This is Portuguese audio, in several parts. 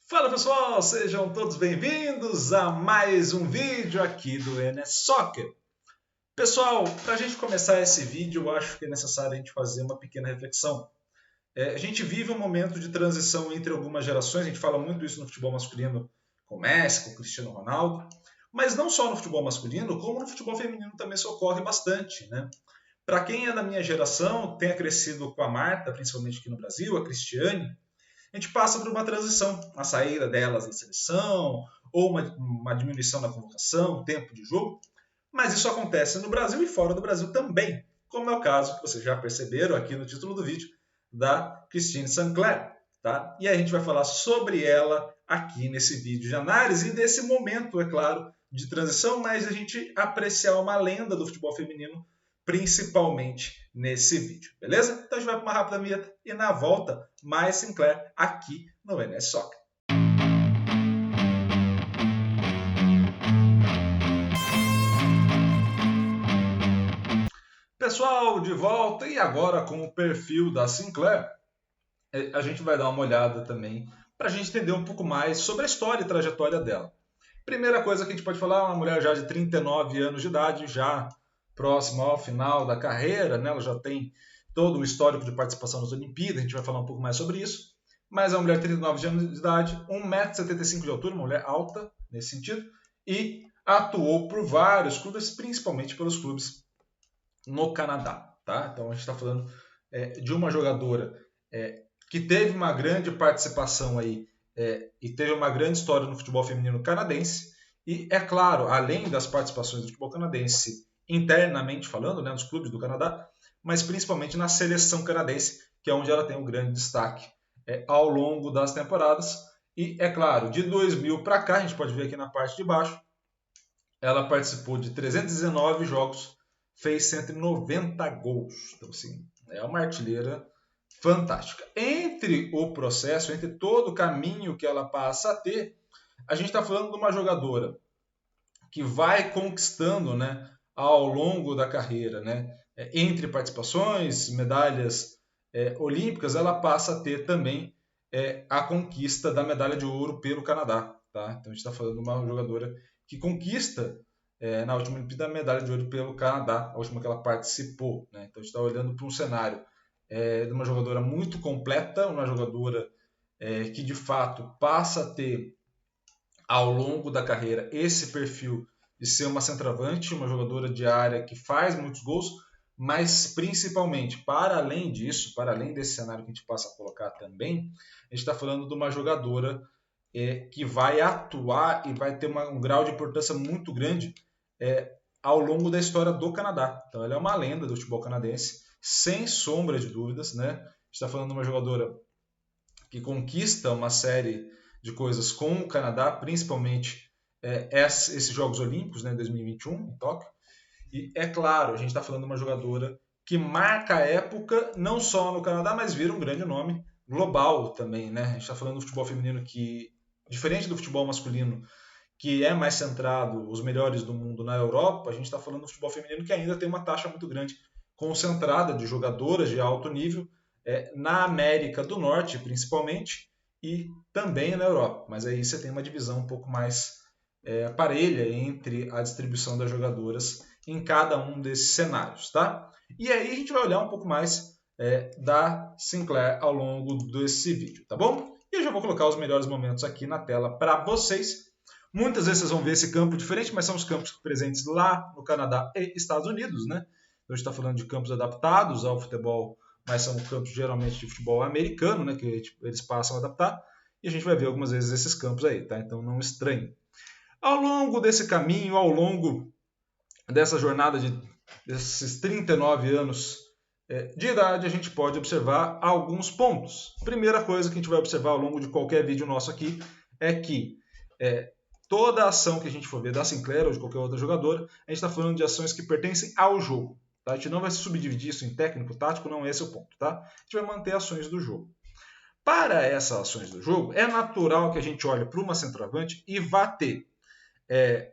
Fala pessoal, sejam todos bem-vindos a mais um vídeo aqui do NS Soccer. Pessoal, para a gente começar esse vídeo, eu acho que é necessário a gente fazer uma pequena reflexão. A gente vive um momento de transição entre algumas gerações, a gente fala muito isso no futebol masculino com o Messi, com o Cristiano Ronaldo, mas não só no futebol masculino, como no futebol feminino também isso ocorre bastante, né? Para quem é da minha geração, tenha crescido com a Marta, principalmente aqui no Brasil, a Cristiane, a gente passa por uma transição, a saída delas da seleção, ou uma diminuição na convocação, tempo de jogo, mas isso acontece no Brasil e fora do Brasil também, como é o caso, que vocês já perceberam aqui no título do vídeo, da Christine Sinclair. Tá? E a gente vai falar sobre ela aqui nesse vídeo de análise e desse momento, é claro, de transição, mas a gente apreciar uma lenda do futebol feminino principalmente nesse vídeo, beleza? Então a gente vai para uma rápida vinheta e na volta mais Sinclair aqui no NS Soccer. Pessoal, de volta e agora com o perfil da Sinclair, a gente vai dar uma olhada também para a gente entender um pouco mais sobre a história e trajetória dela. Primeira coisa que a gente pode falar, uma mulher já de 39 anos de idade, já próxima ao final da carreira, né? Ela já tem todo o histórico de participação nas Olimpíadas, a gente vai falar um pouco mais sobre isso. Mas é uma mulher de 39 anos de idade, 1,75 m de altura, uma mulher alta nesse sentido, e atuou por vários clubes, principalmente pelos clubes no Canadá. Tá? Então a gente está falando de uma jogadora que teve uma grande participação aí e teve uma grande história no futebol feminino canadense. E, é claro, além das participações do futebol canadense internamente falando, né, nos clubes do Canadá, mas principalmente na seleção canadense, que é onde ela tem um grande destaque ao longo das temporadas. E, é claro, de 2000 para cá, a gente pode ver aqui na parte de baixo, ela participou de 319 jogos, fez 190 gols. Então, assim, é uma artilheira fantástica. Entre o processo, entre todo o caminho que ela passa a ter, a gente está falando de uma jogadora que vai conquistando, né, ao longo da carreira, né, entre participações, medalhas olímpicas, ela passa a ter também a conquista da medalha de ouro pelo Canadá. Tá? Então a gente está falando de uma jogadora que conquista na última Olimpíada a medalha de ouro pelo Canadá, a última que ela participou. Né? Então a gente está olhando para um cenário de uma jogadora muito completa, uma jogadora que de fato passa a ter ao longo da carreira esse perfil de ser uma centroavante, uma jogadora de área que faz muitos gols, mas principalmente, para além disso, para além desse cenário que a gente passa a colocar também, a gente está falando de uma jogadora que vai atuar e vai ter um grau de importância muito grande ao longo da história do Canadá. Então ela é uma lenda do futebol canadense, sem sombra de dúvidas. Né? A gente está falando de uma jogadora que conquista uma série de coisas com o Canadá, principalmente esses Jogos Olímpicos, né, 2021, em Tóquio. E é claro, a gente está falando de uma jogadora que marca a época, não só no Canadá, mas vira um grande nome global também. Né? A gente está falando do futebol feminino que, diferente do futebol masculino, que é mais centrado, os melhores do mundo na Europa, a gente está falando do futebol feminino que ainda tem uma taxa muito grande, concentrada de jogadoras de alto nível, na América do Norte, principalmente, e também na Europa. Mas aí você tem uma divisão um pouco mais parelha entre a distribuição das jogadoras em cada um desses cenários. Tá? E aí a gente vai olhar um pouco mais da Sinclair ao longo desse vídeo, tá bom? E eu já vou colocar os melhores momentos aqui na tela para vocês. Muitas vezes vocês vão ver esse campo diferente, mas são os campos presentes lá no Canadá e Estados Unidos. Né? Então a gente está falando de campos adaptados ao futebol, mas são campos geralmente de futebol americano, né, que eles passam a adaptar, e a gente vai ver algumas vezes esses campos aí, tá? Então não estranhe. Ao longo desse caminho, ao longo dessa jornada desses 39 anos de idade, a gente pode observar alguns pontos. Primeira coisa que a gente vai observar ao longo de qualquer vídeo nosso aqui é que toda a ação que a gente for ver da Sinclair ou de qualquer outra jogadora, a gente está falando de ações que pertencem ao jogo. Tá? A gente não vai subdividir isso em técnico, tático, não é esse o ponto. Tá? A gente vai manter ações do jogo. Para essas ações do jogo, é natural que a gente olhe para uma centroavante e vá ter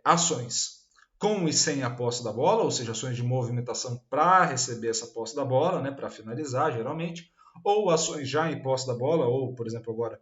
ações com e sem a posse da bola, ou seja, ações de movimentação para receber essa posse da bola, né, para finalizar, geralmente, ou ações já em posse da bola, ou, por exemplo, agora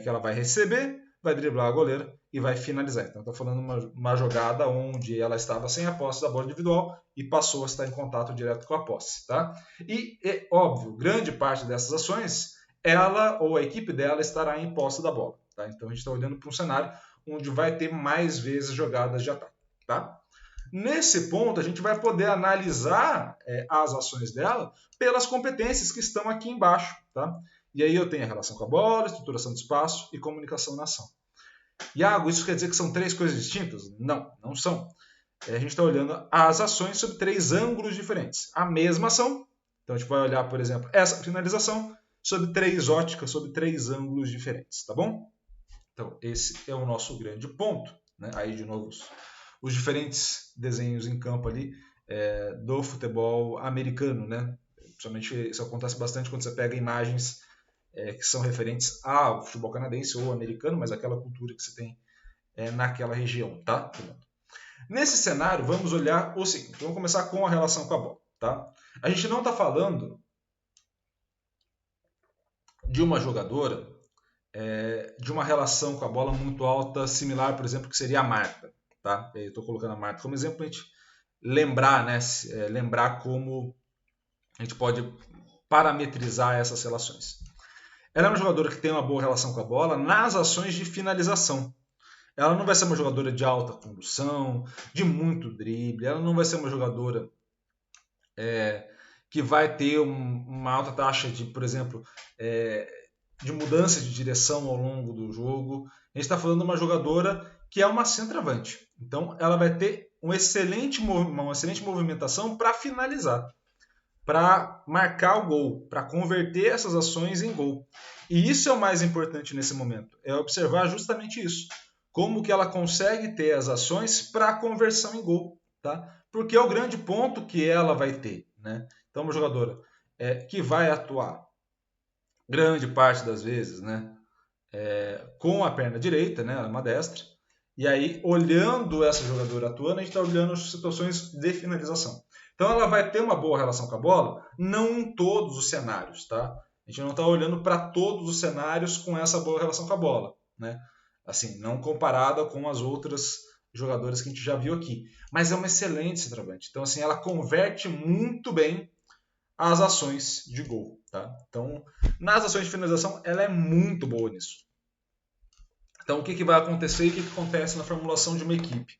que ela vai receber, vai driblar a goleira e vai finalizar. Então, estou falando uma jogada onde ela estava sem a posse da bola individual e passou a estar em contato direto com a posse. Tá? E, é óbvio, grande parte dessas ações, ela ou a equipe dela estará em posse da bola. Tá? Então, a gente está olhando para um cenário onde vai ter mais vezes jogadas de ataque. Tá? Nesse ponto, a gente vai poder analisar as ações dela pelas competências que estão aqui embaixo. Tá? E aí eu tenho a relação com a bola, estruturação do espaço e comunicação na ação. Iago, isso quer dizer que são três coisas distintas? Não, não são. A gente está olhando as ações sob três ângulos diferentes. A mesma ação, então a gente vai olhar, por exemplo, essa finalização sob três óticas, sob três ângulos diferentes, tá bom? Então, esse é o nosso grande ponto. Né? Aí, de novo, os diferentes desenhos em campo ali do futebol americano, né? Principalmente isso acontece bastante quando você pega imagens que são referentes ao futebol canadense ou americano, mas aquela cultura que você tem naquela região, tá? Nesse cenário, vamos olhar o seguinte. Vamos começar com a relação com a bola, tá? A gente não está falando de uma jogadora de uma relação com a bola muito alta, similar, por exemplo, que seria a Marta, tá? Eu estou colocando a Marta como exemplo para a gente lembrar, né? Lembrar como a gente pode parametrizar essas relações. Ela é uma jogadora que tem uma boa relação com a bola nas ações de finalização. Ela não vai ser uma jogadora de alta condução, de muito drible. Ela não vai ser uma jogadora que vai ter uma alta taxa de, por exemplo, de mudança de direção ao longo do jogo. A gente está falando de uma jogadora que é uma centroavante. Então, ela vai ter uma excelente movimentação para finalizar, para marcar o gol, para converter essas ações em gol. E isso é o mais importante nesse momento, é observar justamente isso. Como que ela consegue ter as ações para conversão em gol, tá? Porque é o grande ponto que ela vai ter, né? Então, uma jogadora que vai atuar grande parte das vezes, né? Com a perna direita, né? Ela é uma destra. E aí, olhando essa jogadora atuando, a gente está olhando as situações de finalização. Então ela vai ter uma boa relação com a bola, não em todos os cenários, tá? A gente não está olhando para todos os cenários com essa boa relação com a bola, né? Assim, não comparada com as outras jogadoras que a gente já viu aqui. Mas é uma excelente centroavante. Então, assim, ela converte muito bem as ações de gol, tá? Então, nas ações de finalização, ela é muito boa nisso. Então, o que vai acontecer e o que acontece na formulação de uma equipe?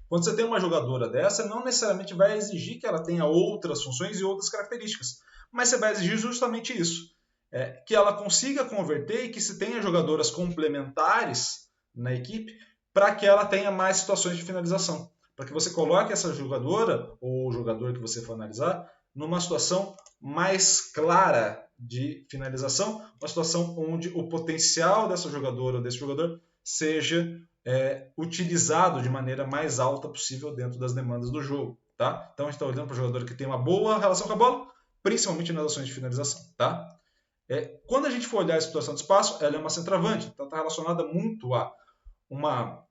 Quando você tem uma jogadora dessa, não necessariamente vai exigir que ela tenha outras funções e outras características, mas você vai exigir justamente isso, que ela consiga converter e que se tenha jogadoras complementares na equipe para que ela tenha mais situações de finalização, para que você coloque essa jogadora ou o jogador que você for analisar numa situação mais clara de finalização, uma situação onde o potencial dessa jogadora ou desse jogador seja utilizado de maneira mais alta possível dentro das demandas do jogo. Tá? Então a gente está olhando para o jogador que tem uma boa relação com a bola, principalmente nas ações de finalização. Tá? Quando a gente for olhar a situação de espaço, ela é uma centroavante, então está relacionada muito a uma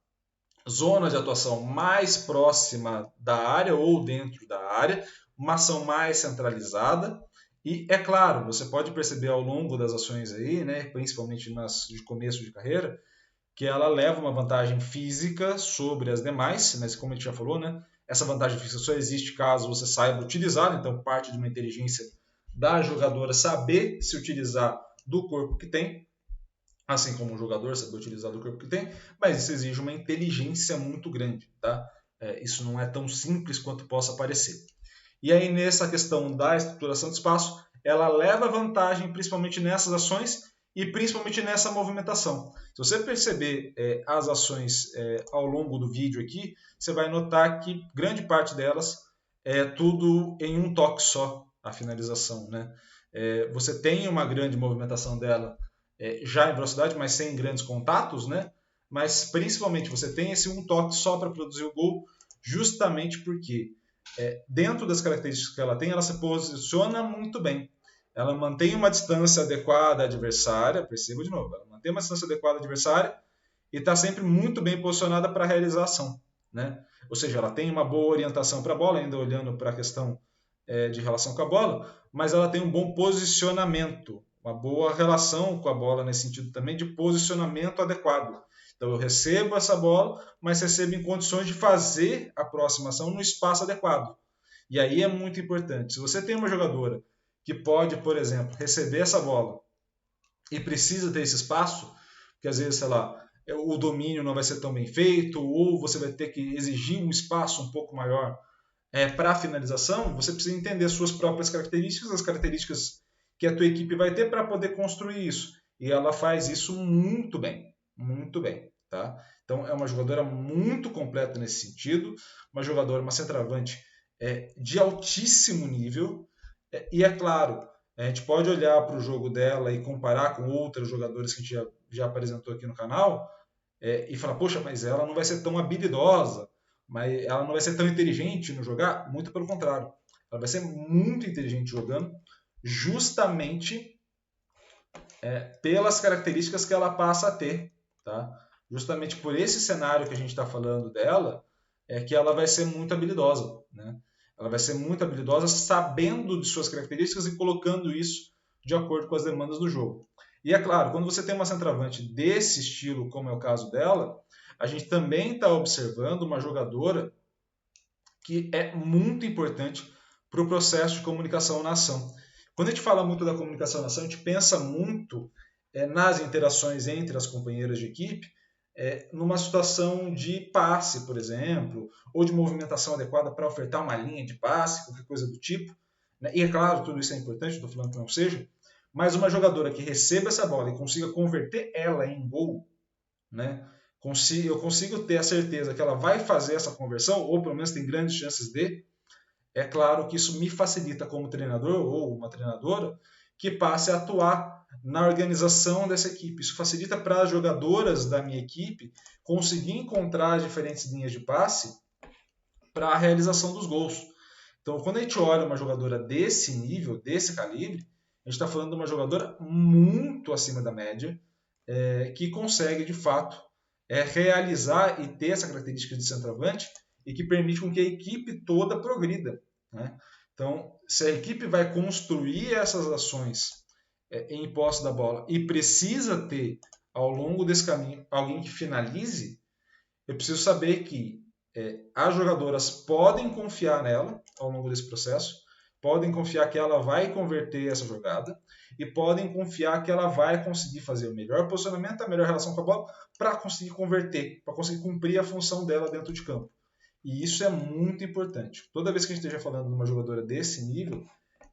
zona de atuação mais próxima da área ou dentro da área, uma ação mais centralizada. E é claro, você pode perceber ao longo das ações aí, né, principalmente nas de começo de carreira, que ela leva uma vantagem física sobre as demais, mas como a gente já falou, né, essa vantagem física só existe caso você saiba utilizá-la, então parte de uma inteligência da jogadora saber se utilizar do corpo que tem, assim como o jogador saber utilizar do corpo que tem, mas isso exige uma inteligência muito grande, tá? Isso não é tão simples quanto possa parecer. E aí nessa questão da estruturação de espaço, ela leva vantagem principalmente nessas ações e principalmente nessa movimentação. Se você perceber as ações ao longo do vídeo aqui, você vai notar que grande parte delas é tudo em um toque só, a finalização, né? Você tem uma grande movimentação dela já em velocidade, mas sem grandes contatos, né? Mas principalmente você tem esse um toque só para produzir o gol, justamente porque dentro das características que ela tem, ela se posiciona muito bem. Ela mantém uma distância adequada à adversária, perceba de novo, ela mantém uma distância adequada à adversária e está sempre muito bem posicionada para a realização, né? Ou seja, ela tem uma boa orientação para a bola, ainda olhando para a questão de relação com a bola, mas ela tem um bom posicionamento, uma boa relação com a bola nesse sentido também de posicionamento adequado. Então eu recebo essa bola, mas recebo em condições de fazer a próxima ação no espaço adequado. E aí é muito importante. Se você tem uma jogadora que pode, por exemplo, receber essa bola e precisa ter esse espaço, porque às vezes, sei lá, o domínio não vai ser tão bem feito, ou você vai ter que exigir um espaço um pouco maior para a finalização, você precisa entender suas próprias características, as características que a tua equipe vai ter para poder construir isso. E ela faz isso muito bem, muito bem. Tá? Então é uma jogadora muito completa nesse sentido, uma jogadora, uma centroavante de altíssimo nível, e é claro, a gente pode olhar para o jogo dela e comparar com outros jogadores que a gente já apresentou aqui no canal, e falar, poxa, mas ela não vai ser tão habilidosa, mas ela não vai ser tão inteligente no jogar. Muito pelo contrário, ela vai ser muito inteligente jogando, justamente pelas características que ela passa a ter, tá? Justamente por esse cenário que a gente está falando dela, é que ela vai ser muito habilidosa, né? Ela vai ser muito habilidosa sabendo de suas características e colocando isso de acordo com as demandas do jogo. E é claro, quando você tem uma centroavante desse estilo, como é o caso dela, a gente também está observando uma jogadora que é muito importante para o processo de comunicação na ação. Quando a gente fala muito da comunicação na ação, a gente pensa muito nas interações entre as companheiras de equipe, numa situação de passe, por exemplo, ou de movimentação adequada para ofertar uma linha de passe, qualquer coisa do tipo. Né? E é claro, tudo isso é importante, estou falando que não seja, mas uma jogadora que receba essa bola e consiga converter ela em gol, né? Eu consigo ter a certeza que ela vai fazer essa conversão, ou pelo menos tem grandes chances de, é claro que isso me facilita como treinador ou uma treinadora que passe a atuar na organização dessa equipe. Isso facilita para as jogadoras da minha equipe conseguir encontrar as diferentes linhas de passe para a realização dos gols. Então, quando a gente olha uma jogadora desse nível, desse calibre, a gente está falando de uma jogadora muito acima da média, que consegue, de fato, realizar e ter essa característica de centroavante e que permite com que a equipe toda progrida. Né? Então, se a equipe vai construir essas ações em posse da bola e precisa ter, ao longo desse caminho, alguém que finalize, eu preciso saber que as jogadoras podem confiar nela ao longo desse processo, podem confiar que ela vai converter essa jogada e podem confiar que ela vai conseguir fazer o melhor posicionamento, a melhor relação com a bola para conseguir converter, para conseguir cumprir a função dela dentro de campo. E isso é muito importante. Toda vez que a gente esteja falando de uma jogadora desse nível,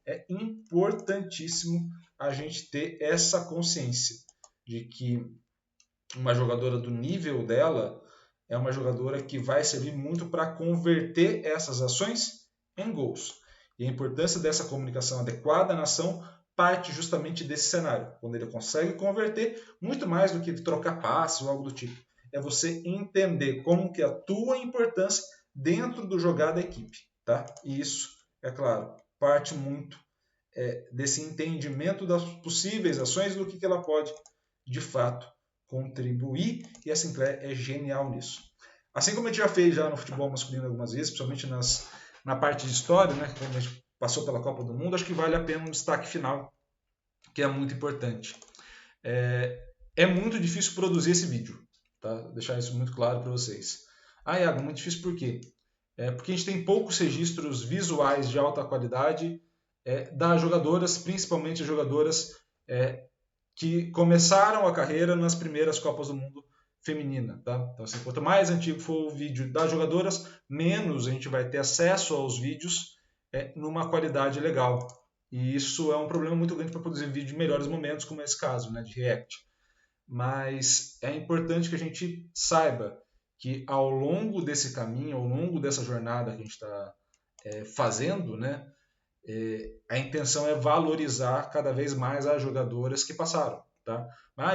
é importantíssimo a gente ter essa consciência de que uma jogadora do nível dela é uma jogadora que vai servir muito para converter essas ações em gols. E a importância dessa comunicação adequada na ação parte justamente desse cenário, quando ele consegue converter, muito mais do que trocar passe ou algo do tipo. É você entender como que a tua importância dentro do jogar da equipe. Tá? E isso, é claro, parte muito desse entendimento das possíveis ações, do que ela pode, de fato, contribuir, e a Sinclair é genial nisso. Assim como a gente já fez já no futebol masculino algumas vezes, principalmente na parte de história, né, quando a gente passou pela Copa do Mundo, acho que vale a pena um destaque final, que é muito importante. É muito difícil produzir esse vídeo, tá? Vou deixar isso muito claro para vocês. Iago, muito difícil por quê? Porque a gente tem poucos registros visuais de alta qualidade das jogadoras, principalmente jogadoras que começaram a carreira nas primeiras Copas do Mundo feminina. Tá? Então, assim, quanto mais antigo for o vídeo das jogadoras, menos a gente vai ter acesso aos vídeos numa qualidade legal. E isso é um problema muito grande para produzir vídeo de melhores momentos, como é esse caso, né, de React. Mas é importante que a gente saiba que ao longo desse caminho, ao longo dessa jornada que a gente está fazendo, né, a intenção é valorizar cada vez mais as jogadoras que passaram. Tá?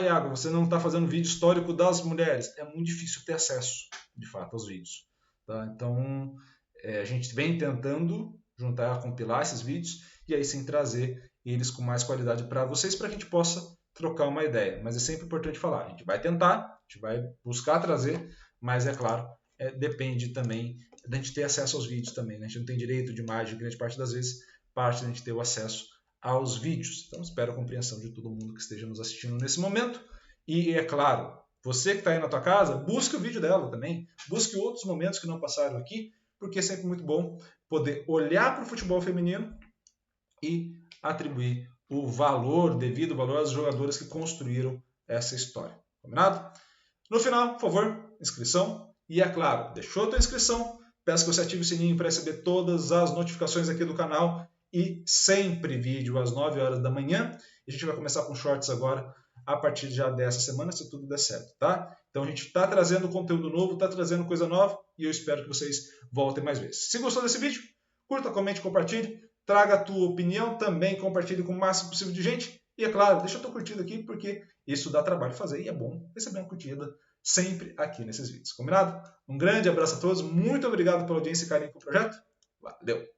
Iago, você não está fazendo vídeo histórico das mulheres. É muito difícil ter acesso, de fato, aos vídeos. Tá? Então, a gente vem tentando juntar, compilar esses vídeos e aí sim trazer eles com mais qualidade para vocês, para que a gente possa trocar uma ideia. Mas é sempre importante falar. A gente vai tentar, a gente vai buscar trazer, mas é claro, depende também da gente ter acesso aos vídeos também. Né? A gente não tem direito de imagem grande parte das vezes, parte da gente ter o acesso aos vídeos. Então, espero a compreensão de todo mundo que esteja nos assistindo nesse momento. E, é claro, você que está aí na tua casa, busque o vídeo dela também. Busque outros momentos que não passaram aqui, porque é sempre muito bom poder olhar para o futebol feminino e atribuir o valor, devido valor às jogadoras que construíram essa história. Combinado? No final, por favor, inscrição. E é claro, deixou a tua inscrição, peço que você ative o sininho para receber todas as notificações aqui do canal e sempre vídeo às 9 horas da manhã. A gente vai começar com shorts agora, a partir já dessa semana, se tudo der certo, tá? Então a gente está trazendo conteúdo novo, está trazendo coisa nova e eu espero que vocês voltem mais vezes. Se gostou desse vídeo, curta, comente, compartilhe, traga a tua opinião, também compartilhe com o máximo possível de gente. E é claro, deixa a tua curtida aqui, porque isso dá trabalho fazer e é bom receber uma curtida sempre aqui nesses vídeos. Combinado? Um grande abraço a todos, muito obrigado pela audiência e carinho com o projeto. Valeu!